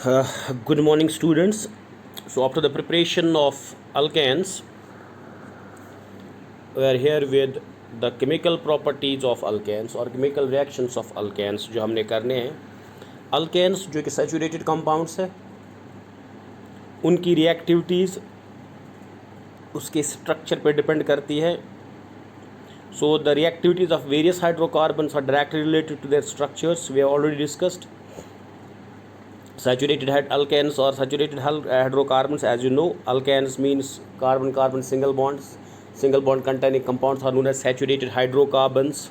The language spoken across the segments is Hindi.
Good morning, students. So, after the preparation of alkanes, we are here with the chemical properties of alkanes और chemical reactions of alkanes जो हमने करने हैं. alkanes जो कि saturated compounds है, उनकी reactivities उसके structure पे depend करती है. So, the reactivities of various hydrocarbons are directly related to their structures. We have already discussed. Saturated alkanes or saturated hydrocarbons, as you know, alkanes means carbon-carbon single bonds. Single bond containing compounds are known as saturated hydrocarbons.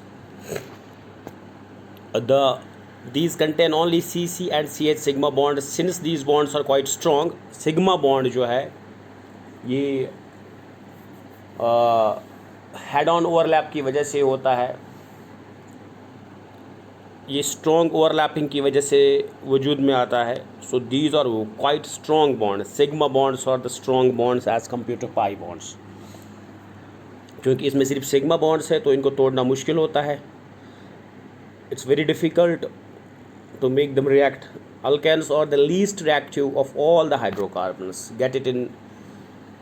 These contain only CC and CH sigma bonds. Since these bonds are quite strong, sigma bond जो है ये हेड ऑन ओवरलैप की वजह से होता है. ये स्ट्रॉन्ग ओवरलैपिंग की वजह से वजूद में आता है. So these are quite strong bonds. Sigma bonds और the strong bonds as compared to pi bonds. क्योंकि इसमें सिर्फ सिग्मा बॉन्ड्स है तो इनको तोड़ना मुश्किल होता है. It's very difficult to make them react. Alkanes are the least reactive of all the hydrocarbons. Get it in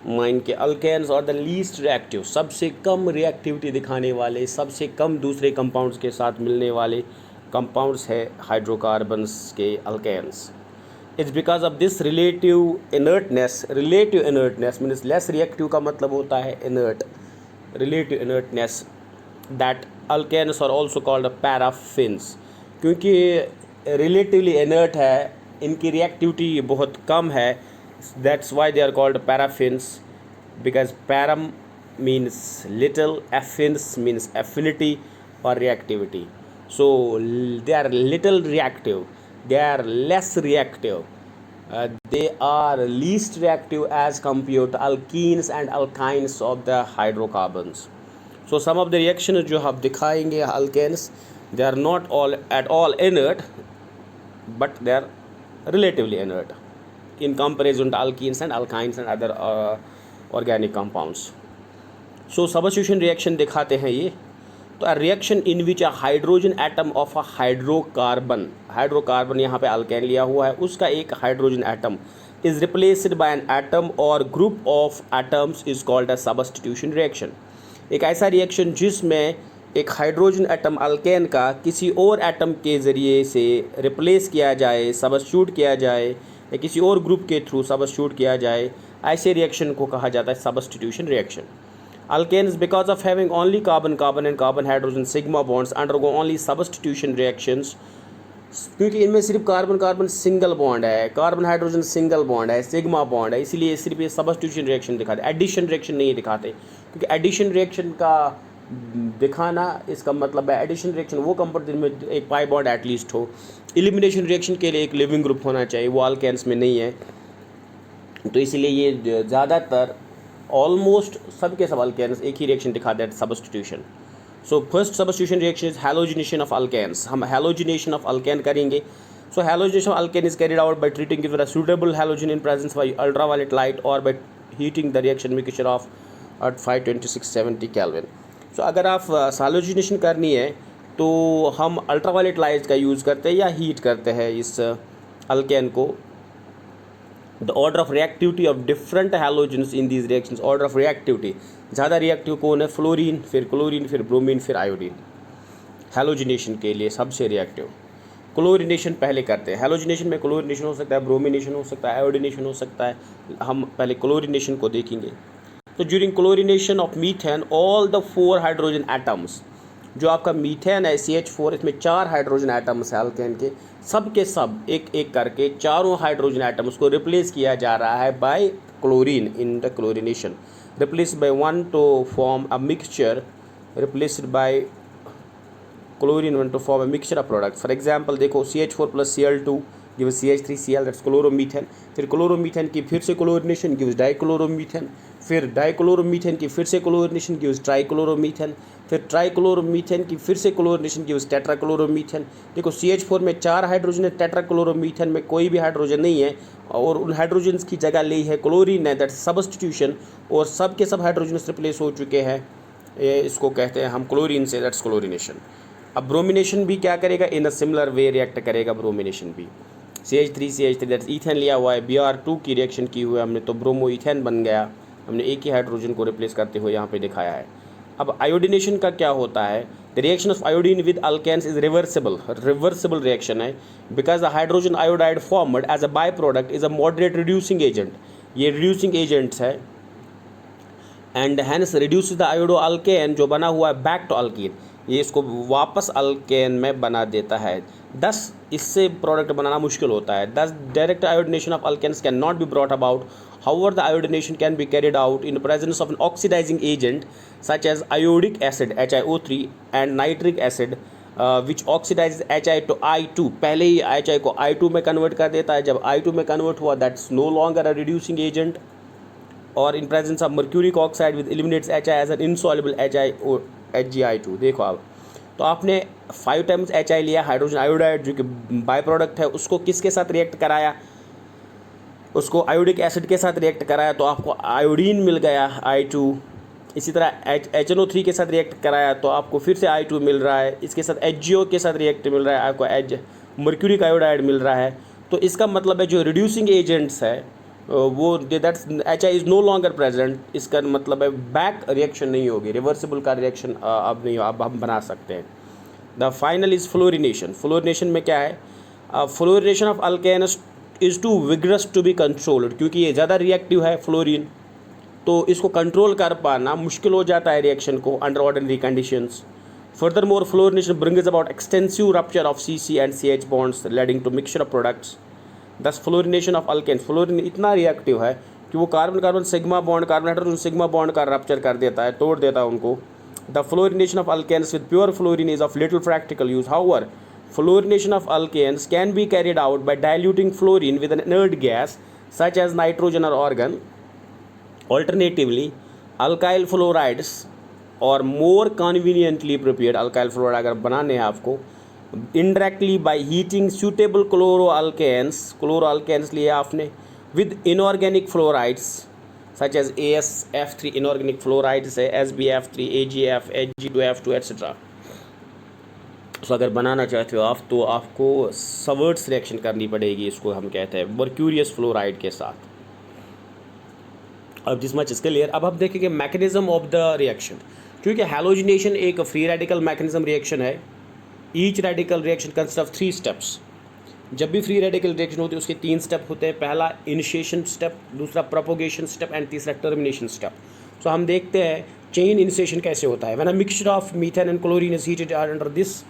mind के alkanes are the least reactive. सबसे कम रिएक्टिविटी दिखाने वाले, सबसे कम दूसरे कंपाउंड्स के साथ मिलने वाले कंपाउंड्स है हाइड्रोकार्बन्स के alkanes. It's because of this relative inertness. Relative inertness means less reactive का मतलब होता है inert. Relative inertness that alkanes are also called paraffins. क्योंकि रिलेटिवली इनर्ट है, इनकी रिएक्टिविटी बहुत कम है. That's why they are called paraffins. Because parum means little, affinis means affinity और reactivity. So they are little reactive, they are less reactive, they are least reactive as compared to alkenes and alkynes of the hydrocarbons. So some of the reactions जो हम दिखाएंगे alkanes, they are not all at all inert, but they are relatively inert in comparison to alkenes and alkynes and other organic compounds. So substitution reaction दिखाते हैं ये. तो a reaction in which a hydrogen atom of a hydrocarbon. Hydrocarbon यहाँ पे अल्केन लिया हुआ है, उसका एक hydrogen atom is replaced by an atom or group of atoms is called a substitution reaction. एक ऐसा रिएक्शन जिसमें एक हाइड्रोजन एटम अल्केन का किसी और एटम के ज़रिए से रिप्लेस किया जाए, सबस्टिट्यूट किया जाए, या किसी और ग्रुप के थ्रू सबस्टिट्यूट किया जाए, ऐसे रिएक्शन को कहा जाता है substitution reaction. Alkanes, because of having only carbon and carbon hydrogen sigma bonds, undergo only substitution reactions. क्योंकि इनमें सिर्फ कार्बन सिंगल बॉन्ड है, कार्बन हाइड्रोजन सिंगल बॉन्ड है, सिग्मा बॉन्ड है, इसीलिए सिर्फ ये सबस्टिट्यूशन रिएक्शन दिखाते. एडिशन रिएक्शन नहीं दिखाते, क्योंकि एडिशन रिएक्शन का दिखाना इसका मतलब है एडिशन रिएक्शन वो कंपाउंड जिनमें एक पाई बॉन्ड एटलीस्ट हो. एलिमिनेशन रिएक्शन के लिए एक लिविंग ग्रुप होना चाहिए, वो अल्केन्स में नहीं है. तो इसीलिए ये ज़्यादातर ऑलमोस्ट सब के सब अल्केन्स एक ही रिएक्शन दिखाते हैं, substitution. So first substitution reaction is halogenation of alkanes. हम हैलोजिनेशन ऑफ अल्केन करेंगे. So halogenation of alkane is carried out by treating it with a suitable halogen in presence by ultraviolet light or by heating the reaction mixture of at 52670 kelvin. So अगर आप हैलोजिनेशन करनी है तो हम अल्ट्रावायलेट लाइट का यूज़ करते हैं या हीट करते हैं इस अल्केन को. The order of reactivity of different halogens in these reactions. Order of reactivity ज़्यादा रिएक्टिव कौन है? फ्लोरीन, फिर क्लोरीन, फिर ब्रोमीन, फिर आयोडीन. हैलोजिनेशन के लिए सबसे रिएक्टिव. क्लोरिनेशन पहले करते हैं. हैलोजिनेशन में क्लोरिनेशन हो सकता है, ब्रोमिनेशन हो सकता है, आयोडीनेशन हो सकता है. हम पहले क्लोरिनेशन को देखेंगे. तो during chlorination of methane all the 4 hydrogen atoms, जो आपका मीथेन है CH4, इसमें 4 हाइड्रोजन एटम्स है अल्केन के, सब के सब एक एक करके चारों हाइड्रोजन एटम्स को रिप्लेस किया जा रहा है by chlorine in the chlorination. Replaced by 1 to form a mixture, replaced by chlorine 1 to form a mixture of products. For example देखो CH4 + Cl2 gives CH3Cl, that's chloromethane. फिर क्लोरोमीथेन की फिर से क्लोरिनेशन gives डाइक्लोरोमीथेन. फिर डाइक्लोरोमीथेन की फिर से क्लोरिनेशन gives ट्राइक्लोरोमीथेन. फिर ट्राइक्लोरोमीथेन की फिर से क्लोरिनेशन gives टेट्राक्लोरोमीथेन. देखो CH4 में 4 हाइड्रोजन है, टेट्राक्लोरोमीथेन में कोई भी हाइड्रोजन नहीं है और उन हाइड्रोजन्स की जगह ली है क्लोरीन है, दैट्स सबस्टिट्यूशन. और सब के सब हाइड्रोजन्स रिप्लेस हो चुके हैं, इसको कहते हैं हम क्लोरीन से, दैट्स क्लोरिनेशन. अब ब्रोमिनेशन भी क्या करेगा? इन अ सिमिलर वे रिएक्ट करेगा ब्रोमिनेशन भी. CH3 दैट्स ईथेन लिया हुआ है, Br2 की रिएक्शन की हुई है हमने तो ब्रोमो ईथेन बन गया, हमने एक ही हाइड्रोजन को रिप्लेस करते हुए यहाँ पे दिखाया है। अब आयोडीनेशन का क्या होता है, the reaction of iodine with alkanes is reversible reaction है, because the hydrogen iodide formed as a by product is a moderate reducing agent, ये रिड्यूसिंग एजेंट्स है, and hence reduce the iodo alkane जो बना हुआ है बैक टू अल्कीन, ये इसको वापस अल्केन में बना देता है, दस इससे प्रोडक्ट बनाना मुश्किल होता है। Thus direct iodination of alkanes can not be brought about, however the iodination can be carried out in presence of an oxidising agent such as iodic acid HiO3 and nitric acid which oxidise HI to I2, पहले ही HI को I2 में कन्वर्ट कर देता है, जब I2 में कन्वर्ट हुआ that's no longer a reducing agent, और in presence of mercuric oxide with eliminates HI as an insoluble HgI2। देखो आप, तो आपने 5 टाइम्स HI लिया, हाइड्रोजन आयोडाइड जो कि बाय प्रोडक्ट है, उसको किसके साथ रिएक्ट कराया, उसको आयोडिक एसिड के साथ रिएक्ट कराया तो आपको आयोडीन मिल गया I2। इसी तरह HNO3 के साथ रिएक्ट कराया तो आपको फिर से I2 मिल रहा है, इसके साथ HgO के साथ रिएक्ट मिल रहा है, आपको मर्क्यूरिक आयोडाइड मिल रहा है। तो इसका मतलब है जो रिड्यूसिंग एजेंट्स है वो that's HI is no longer present, इसका मतलब है बैक रिएक्शन नहीं होगी, रिवर्सिबल का रिएक्शन अब नहीं, अब हम बना सकते हैं। The final is fluorination. Fluorination में क्या है, fluorination of alkanes is too vigorous to be controlled, क्योंकि ये ज़्यादा रिएक्टिव है फ्लोरीन, तो इसको कंट्रोल कर पाना मुश्किल हो जाता है रिएक्शन को under ordinary conditions. Furthermore fluorination brings about extensive rupture of CC and CH bonds leading to mixture of products. Thus fluorination of alkane, fluorine इतना रिएक्टिव है कि वो carbon carbon sigma bond, carbon hydrogen sigma bond का रप्चर कर देता है, तोड़ देता है उनको। The fluorination of alkanes with pure fluorine is of little practical use, however fluorination of alkanes can be carried out by diluting fluorine with an inert gas such as nitrogen और argon. Alternatively, alkyl fluorides or more conveniently prepared alkyl fluoride अगर बनाने हैं आपको indirectly by heating suitable chloroalkanes लिए आपने with inorganic fluorides such as AsF3 inorganic fluorides है, SbF3, AgF, Hg2F2 etc. तो अगर बनाना चाहते हो आप तो आपको सवर्ट्स रिएक्शन करनी पड़ेगी, इसको हम कहते हैं मर्क्यूरियस फ्लोराइड के साथ। अब दिस मच इज क्लियर। अब हम देखेंगे मैकेनिज्म ऑफ द रिएक्शन, क्योंकि हैलोजिनेशन एक फ्री रेडिकल मैकेनिज्म रिएक्शन है। Each radical reaction consist of 3 steps. जब भी फ्री रेडिकल रिएक्शन होती है उसके 3 स्टेप होते हैं, पहला इनिशिएशन स्टेप, दूसरा प्रोपोगेशन स्टेप एंड तीसरा टर्मिनेशन स्टेप। सो हम देखते हैं चेन इनिशिएशन कैसे होता है। When a mixture of methane and chlorine is heated under this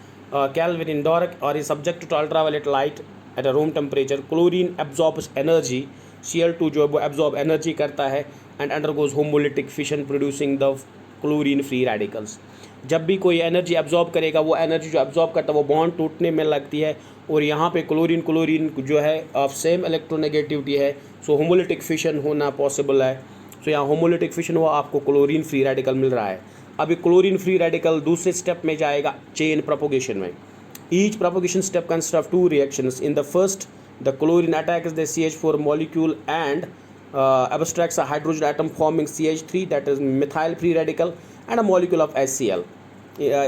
Kelvin in dark or is subject to ultraviolet light at a room temperature, chlorine absorbs energy, Cl2 जो है वो absorb energy करता है and undergoes homolytic fission producing the chlorine free radicals। जब भी कोई एनर्जी एब्जॉर्ब करेगा वो एनर्जी जो एब्जॉर्ब करता है वो बॉन्ड टूटने में लगती है, और यहाँ पे क्लोरीन जो है ऑफ सेम इलेक्ट्रोनेगेटिविटी है, सो होमोलिटिक फिशन होना पॉसिबल है। सो यहाँ होमोलिटिक फिशन हुआ, आपको क्लोरीन फ्री रेडिकल मिल रहा है। अभी क्लोरीन फ्री रेडिकल दूसरे स्टेप में जाएगा चेन प्रोपोगेशन में। Each propagation step consist of 2 reactions. In the first the chlorine attacks the CH4 molecule and abstracts a hydrogen atom forming CH3 that is methyl free radical and a molecule of HCl.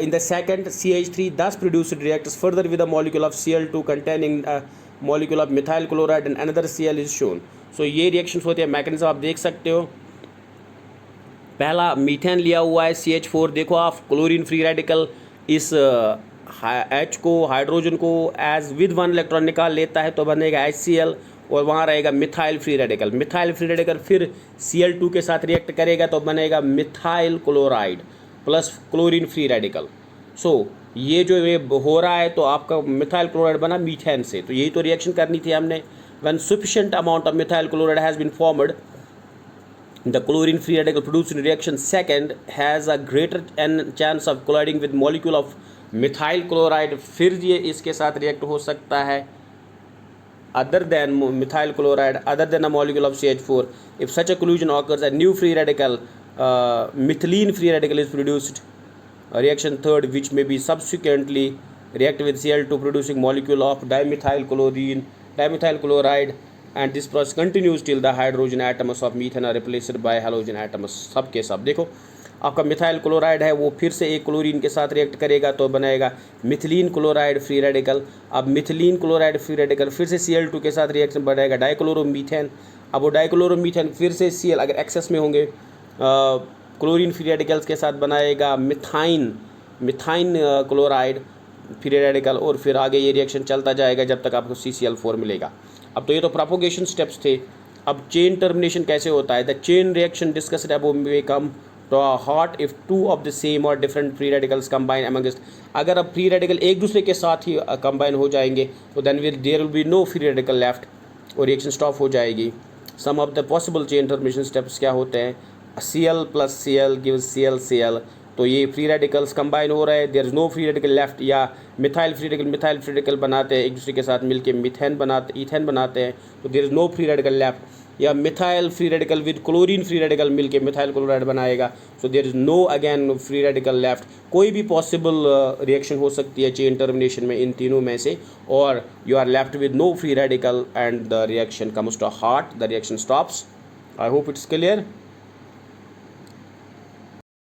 In the second, CH3 thus produced reacts further with a molecule of Cl2 containing a molecule of methyl chloride and another Cl is shown. So ये reactions होते हैं, मैकेनिज्म आप देख सकते हो। पहला मीथेन लिया हुआ है CH4, देखो आप क्लोरीन फ्री रेडिकल इस H को हाइड्रोजन को एज विद 1 इलेक्ट्रॉन निकाल लेता है तो बनेगा HCl, और वहाँ रहेगा methyl free radical. Methyl free radical फिर Cl2 के साथ रिएक्ट करेगा तो बनेगा methyl chloride plus chlorine free radical. So ये जो ये हो रहा है तो आपका मिथाइल क्लोराइड बना मीथेन से, तो यही तो रिएक्शन करनी थी हमने। When sufficient amount of methyl chloride has been formed, the chlorine free radical produced in reaction second has a greater chance of colliding with molecule of methyl chloride, फिर ये इसके साथ रिएक्ट हो सकता है other than methyl chloride, other than a molecule of CH4. If such a collision occurs, a new free radical, methylene free radical is produced. Reaction third, which may be subsequently react with Cl2 producing molecule of dimethyl chloride, and this process continues till the hydrogen atoms of methane are replaced by halogen atoms। सब के सब देखो आपका मिथाइल क्लोराइड है वो फिर से एक क्लोरीन के साथ रिएक्ट करेगा तो बनाएगा मिथिलीन क्लोराइड फ्री रेडिकल। अब मिथिलीन क्लोराइड फ्री रेडिकल फिर से Cl2 के साथ रिएक्शन बनाएगा डाइक्लोरोमीथेन। अब वो डाइक्लोरोमीथेन फिर से Cl अगर एक्सेस में होंगे क्लोरीन फ्री रेडिकल्स के साथ बनाएगा मिथाइन क्लोराइड फ्री रेडिकल, और फिर आगे ये रिएक्शन चलता जाएगा जब तक आपको CCl4 मिलेगा। अब तो ये तो प्रोपोगेशन स्टेप्स थे। अब चेन टर्मिनेशन कैसे होता है? The chain reaction discussed above may come to a halt if two of the same or different free radicals combine amongst. अगर अब फ्री रेडिकल एक दूसरे के साथ ही कंबाइन हो जाएंगे तो then there will be no free radical left और रिएक्शन स्टॉप हो जाएगी। Some of the possible chain termination steps क्या होते हैं? Cl plus Cl gives Cl। तो ये फ्री रेडिकल्स कंबाइन हो रहे हैं, there is no free radical left, या मिथाइल फ्री रेडिकल बनाते हैं एक दूसरे के साथ मिलके ईथेन बनाते हैं तो there is no free radical left, या methyl free radical with chlorine free radical मिलके मिथाइल क्लोराइड बनाएगा so there is no again free radical left. कोई भी पॉसिबल रिएक्शन हो सकती है चेन टर्मिनेशन में इन तीनों में से, और you are left with no free radical and the reaction comes to a halt, the reaction stops. I hope it's clear.